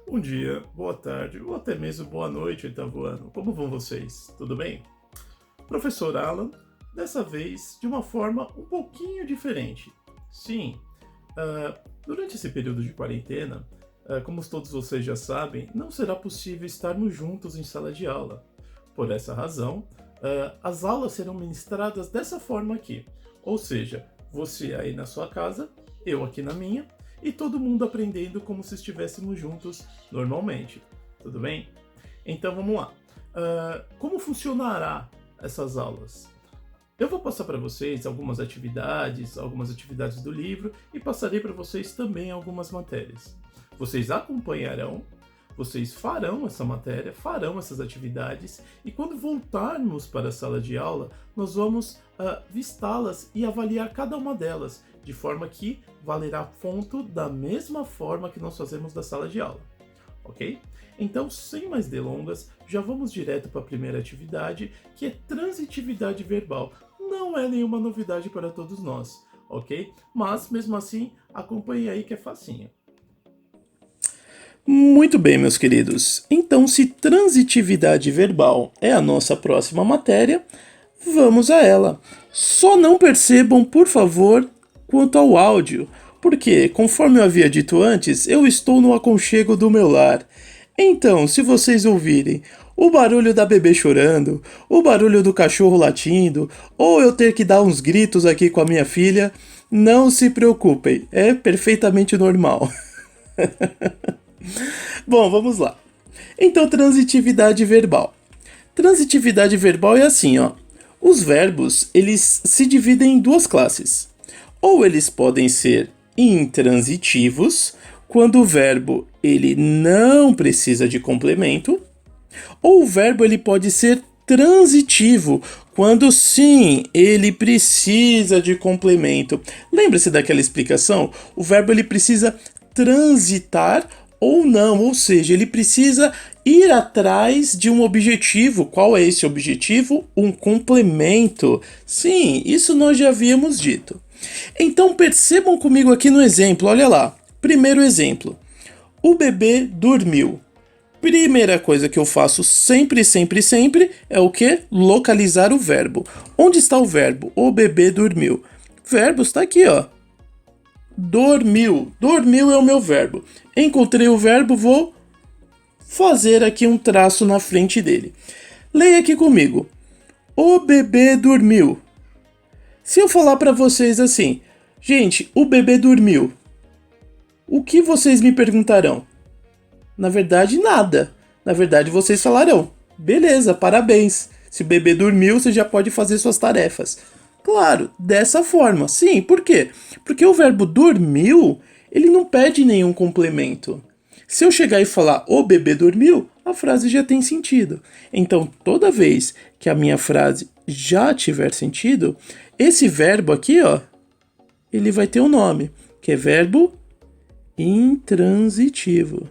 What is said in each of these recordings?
Bom dia, boa tarde ou até mesmo boa noite, oitavo ano. Como vão vocês? Tudo bem? Professor Alan, dessa vez de uma forma um pouquinho diferente. Sim, durante esse período de quarentena, como todos vocês já sabem, não será possível estarmos juntos em sala de aula. Por essa razão, as aulas serão ministradas dessa forma aqui. Ou seja, você aí na sua casa, eu aqui na minha, e todo mundo aprendendo como se estivéssemos juntos normalmente. Tudo bem? Então vamos lá. Como funcionará essas aulas? Eu vou passar para vocês algumas atividades do livro e passarei para vocês também algumas matérias. Vocês acompanharão, vocês farão essa matéria, farão essas atividades e quando voltarmos para a sala de aula, nós vamos vistá-las e avaliar cada uma delas, de forma que valerá ponto da mesma forma que nós fazemos da sala de aula, ok? Então, sem mais delongas, já vamos direto para a primeira atividade, que é transitividade verbal. Não é nenhuma novidade para todos nós, ok? Mas, mesmo assim, acompanhe aí que é facinho. Muito bem, meus queridos. Então, se transitividade verbal é a nossa próxima matéria, vamos a ela. Só não percebam, por favor, quanto ao áudio, porque, conforme eu havia dito antes, eu estou no aconchego do meu lar. Então, se vocês ouvirem o barulho da bebê chorando, o barulho do cachorro latindo, ou eu ter que dar uns gritos aqui com a minha filha, não se preocupem, é perfeitamente normal. Bom, vamos lá. Então, transitividade verbal. Transitividade verbal é assim, ó. Os verbos, eles se dividem em duas classes. Ou eles podem ser intransitivos, quando o verbo ele não precisa de complemento, ou o verbo ele pode ser transitivo, quando sim, ele precisa de complemento. Lembra-se daquela explicação? O verbo ele precisa transitar ou não, ou seja, ele precisa ir atrás de um objetivo. Qual é esse objetivo? Um complemento. Sim, isso nós já havíamos dito. Então percebam comigo aqui no exemplo, olha lá. Primeiro exemplo. O bebê dormiu. Primeira coisa que eu faço sempre, sempre, sempre é o que? Localizar o verbo. Onde está o verbo? O bebê dormiu. Verbo está aqui, ó. Dormiu. Dormiu é o meu verbo. Encontrei o verbo, vou fazer aqui um traço na frente dele. Leia aqui comigo. O bebê dormiu. Se eu falar para vocês assim, gente, o bebê dormiu, o que vocês me perguntarão? Na verdade, nada. Na verdade, vocês falarão, beleza, parabéns. Se o bebê dormiu, você já pode fazer suas tarefas. Claro, dessa forma. Sim, por quê? Porque o verbo dormiu, ele não pede nenhum complemento. Se eu chegar e falar o bebê dormiu, a frase já tem sentido. Então, toda vez que a minha frase já tiver sentido, esse verbo aqui, ó, ele vai ter um nome, que é verbo intransitivo.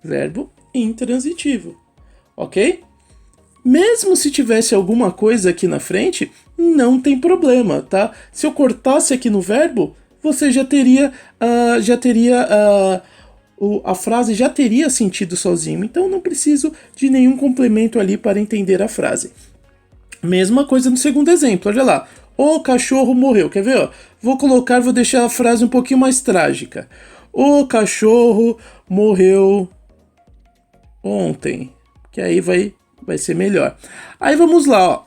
Verbo intransitivo, ok? Mesmo se tivesse alguma coisa aqui na frente, não tem problema, tá? Se eu cortasse aqui no verbo, você já teria, a frase já teria sentido sozinho. Então não preciso de nenhum complemento ali para entender a frase. Mesma coisa no segundo exemplo, olha lá. O cachorro morreu, quer ver? Ó? Vou deixar a frase um pouquinho mais trágica. O cachorro morreu ontem, que aí vai ser melhor. Aí vamos lá, ó.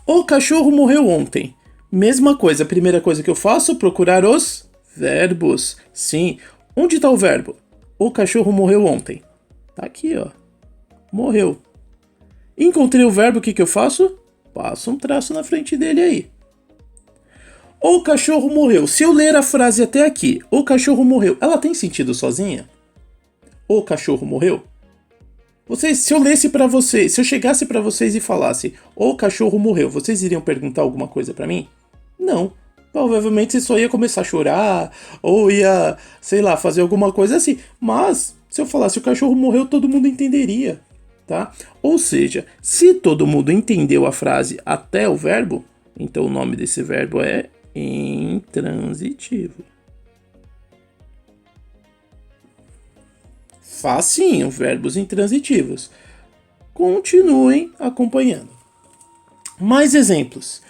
O cachorro morreu ontem. Mesma coisa, a primeira coisa que eu faço é procurar os verbos. Sim, onde está o verbo? O cachorro morreu ontem. Tá aqui, ó. Morreu. Encontrei o verbo, o que eu faço? Passo um traço na frente dele aí. O cachorro morreu. Se eu ler a frase até aqui, o cachorro morreu, ela tem sentido sozinha? O cachorro morreu? Se eu lesse para vocês, se eu chegasse para vocês e falasse, o cachorro morreu, vocês iriam perguntar alguma coisa para mim? Não. Provavelmente você só ia começar a chorar, ou ia, sei lá, fazer alguma coisa assim. Mas, se eu falasse o cachorro morreu, todo mundo entenderia, tá? Ou seja, se todo mundo entendeu a frase até o verbo, então o nome desse verbo é intransitivo. Facinho, verbos intransitivos. Continuem acompanhando. Mais exemplos.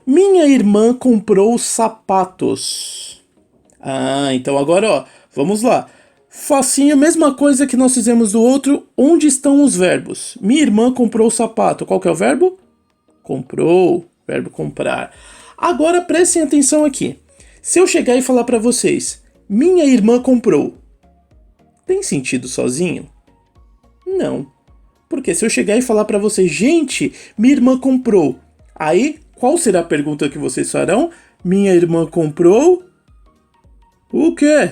Minha irmã comprou sapatos. Então agora, ó, vamos lá. Facinho, mesma coisa que nós fizemos do outro. Onde estão os verbos? Minha irmã comprou sapato. Qual que é o verbo? Comprou. Verbo comprar. Agora prestem atenção aqui. Se eu chegar e falar para vocês, minha irmã comprou, tem sentido sozinho? Não. Porque se eu chegar e falar para vocês, gente, minha irmã comprou, aí qual será a pergunta que vocês farão? Minha irmã comprou o quê?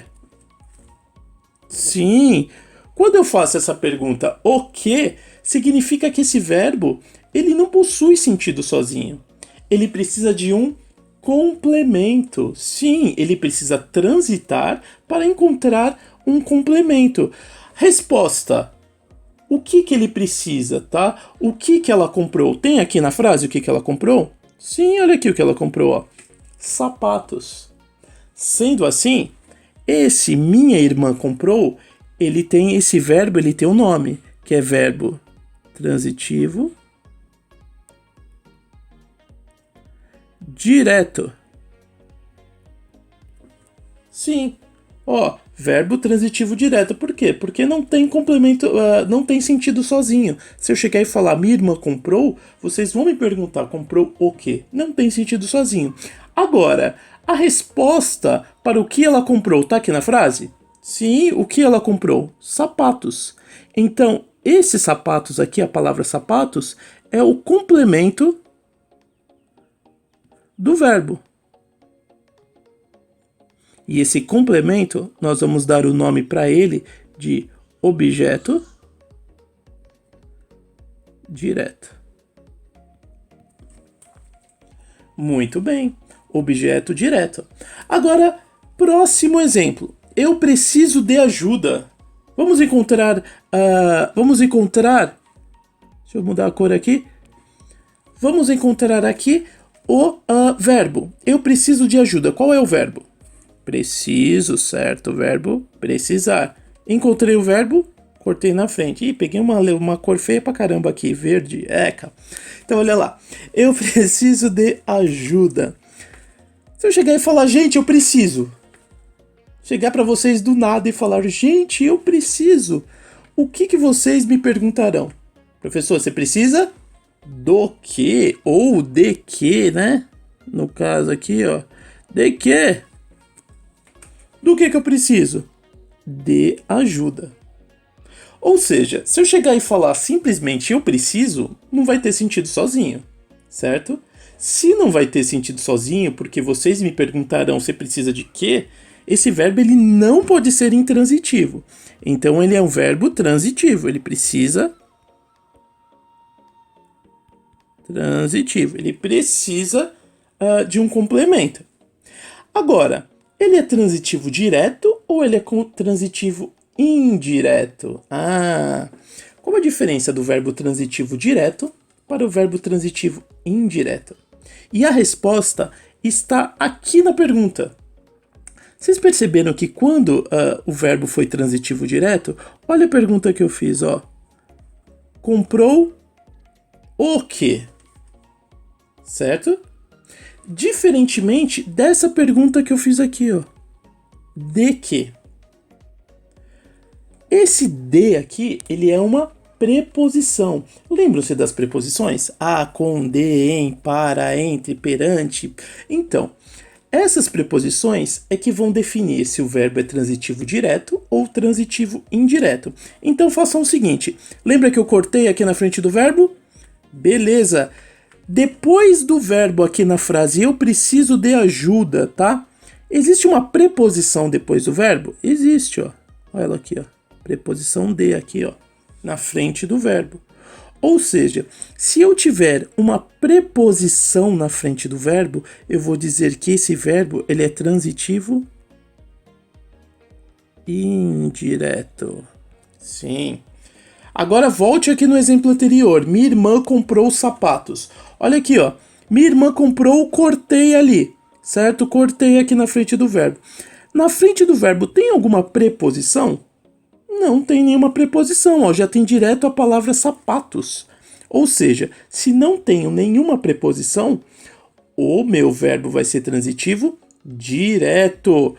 Sim. Quando eu faço essa pergunta, o quê? Significa que esse verbo, ele não possui sentido sozinho. Ele precisa de um complemento. Sim, ele precisa transitar para encontrar um complemento. Resposta. O que ele precisa, tá? O que ela comprou? Tem aqui na frase o que ela comprou? Sim, olha aqui o que ela comprou, ó. Sapatos. Sendo assim, esse minha irmã comprou, ele tem esse verbo, ele tem um nome, que é verbo transitivo direto. Sim. Ó, verbo transitivo direto. Por quê? Porque não tem complemento, não tem sentido sozinho. Se eu chegar e falar minha irmã comprou, vocês vão me perguntar, comprou o quê? Não tem sentido sozinho. Agora, a resposta para o que ela comprou tá aqui na frase? Sim, o que ela comprou? Sapatos. Então, esses sapatos aqui, a palavra sapatos, é o complemento do verbo. E esse complemento, nós vamos dar o nome para ele de objeto direto. Muito bem, objeto direto. Agora, próximo exemplo. Eu preciso de ajuda. Vamos encontrar... Deixa eu mudar a cor aqui. Vamos encontrar aqui o verbo. Eu preciso de ajuda. Qual é o verbo? Preciso, certo? O verbo precisar. Encontrei o verbo, cortei na frente. Ih, peguei uma cor feia pra caramba aqui, verde. Eca. Então, olha lá. Eu preciso de ajuda. Se eu chegar e falar, gente, eu preciso. Chegar pra vocês do nada e falar, gente, eu preciso. O que vocês me perguntarão? Professor, você precisa do quê? Ou de quê, né? No caso aqui, ó. De quê? Do que eu preciso? De ajuda. Ou seja, se eu chegar e falar simplesmente eu preciso, não vai ter sentido sozinho, certo? Se não vai ter sentido sozinho, porque vocês me perguntarão se precisa de quê, esse verbo ele não pode ser intransitivo. Então ele é um verbo transitivo, ele precisa transitivo, ele precisa de um complemento. Agora, ele é transitivo direto ou ele é transitivo indireto? Qual a diferença do verbo transitivo direto para o verbo transitivo indireto? E a resposta está aqui na pergunta. Vocês perceberam que quando o verbo foi transitivo direto, olha a pergunta que eu fiz, ó. Comprou o quê? Certo? Diferentemente dessa pergunta que eu fiz aqui, ó. De quê? Esse de aqui, ele é uma preposição. Lembram-se das preposições? A, com, de, em, para, entre, perante. Então, essas preposições é que vão definir se o verbo é transitivo direto ou transitivo indireto. Então façam o seguinte, lembra que eu cortei aqui na frente do verbo? Beleza. Depois do verbo aqui na frase eu preciso de ajuda, tá? Existe uma preposição depois do verbo? Existe, ó. Olha ela aqui, ó. Preposição de aqui, ó. Na frente do verbo. Ou seja, se eu tiver uma preposição na frente do verbo, eu vou dizer que esse verbo ele é transitivo indireto. Sim. Agora volte aqui no exemplo anterior. Minha irmã comprou sapatos. Olha aqui, ó. Minha irmã comprou, cortei ali. Certo? Cortei aqui na frente do verbo. Na frente do verbo tem alguma preposição? Não tem nenhuma preposição, ó, já tem direto a palavra sapatos. Ou seja, se não tenho nenhuma preposição, o meu verbo vai ser transitivo direto.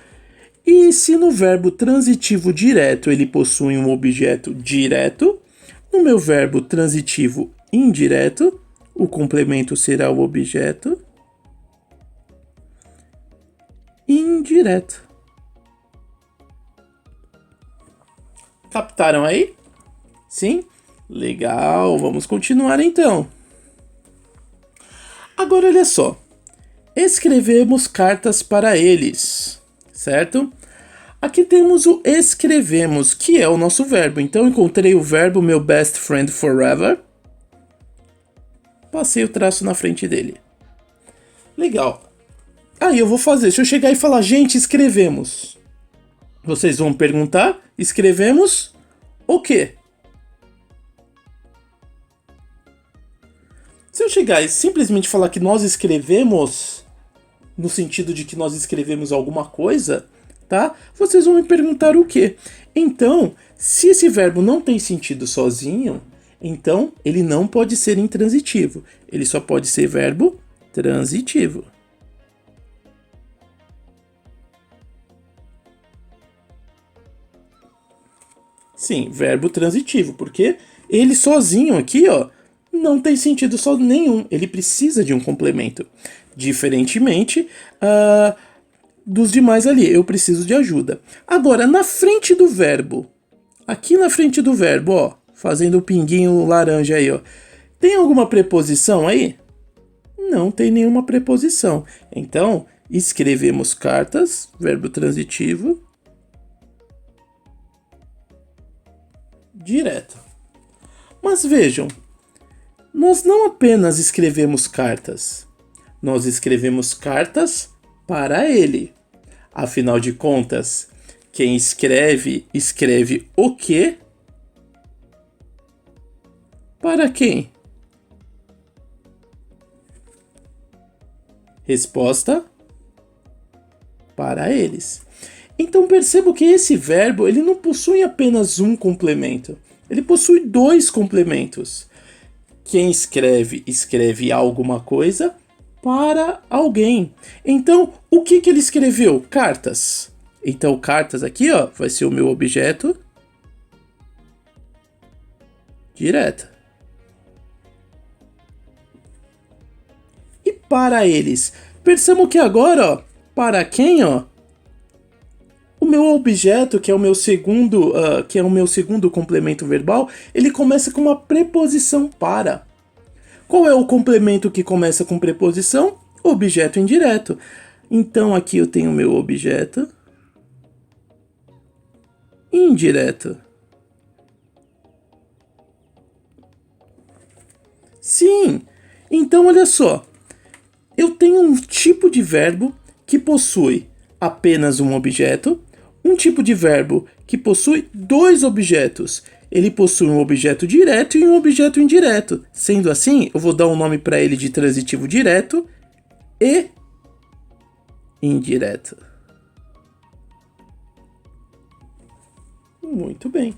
E se no verbo transitivo direto ele possui um objeto direto, no meu verbo transitivo indireto, o complemento será o objeto indireto. Captaram aí? Sim? Legal, vamos continuar então. Agora olha só. Escrevemos cartas para eles, certo? Aqui temos o escrevemos, que é o nosso verbo. Então encontrei o verbo meu best friend forever. Passei o traço na frente dele. Legal. Aí eu vou fazer, se eu chegar e falar, gente, escrevemos. Vocês vão perguntar, escrevemos o quê? Se eu chegar e simplesmente falar que nós escrevemos, no sentido de que nós escrevemos alguma coisa, tá? Vocês vão me perguntar o quê? Então, se esse verbo não tem sentido sozinho, então ele não pode ser intransitivo. Ele só pode ser verbo transitivo. Sim, verbo transitivo, porque ele sozinho aqui, ó, não tem sentido só nenhum. Ele precisa de um complemento. Diferentemente dos demais ali, eu preciso de ajuda. Agora, na frente do verbo, aqui na frente do verbo, ó, fazendo o pinguinho laranja aí, ó, tem alguma preposição aí? Não tem nenhuma preposição. Então, escrevemos cartas, verbo transitivo, direto. Mas vejam, nós não apenas escrevemos cartas, nós escrevemos cartas para ele. Afinal de contas, quem escreve, escreve o quê? Para quem? Resposta: para eles. Então percebo que esse verbo ele não possui apenas um complemento, ele possui dois complementos. Quem escreve, escreve alguma coisa para alguém. Então, o que ele escreveu? Cartas. Então, cartas aqui, ó, vai ser o meu objeto direto. E para eles, percebam que agora, ó, para quem, ó, o meu objeto, que é o meu segundo complemento verbal, ele começa com uma preposição para. Qual é o complemento que começa com preposição? Objeto indireto. Então aqui eu tenho o meu objeto indireto. Sim. Então olha só. Eu tenho um tipo de verbo que possui apenas um objeto, um tipo de verbo que possui dois objetos. Ele possui um objeto direto e um objeto indireto. Sendo assim, eu vou dar um nome para ele de transitivo direto e indireto. Muito bem.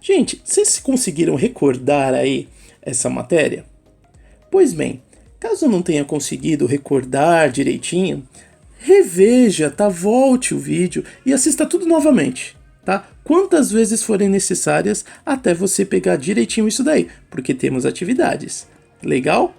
Gente, vocês conseguiram recordar aí essa matéria? Pois bem, caso não tenha conseguido recordar direitinho, reveja, tá? Volte o vídeo e assista tudo novamente, tá? Quantas vezes forem necessárias até você pegar direitinho isso daí, porque temos atividades. Legal?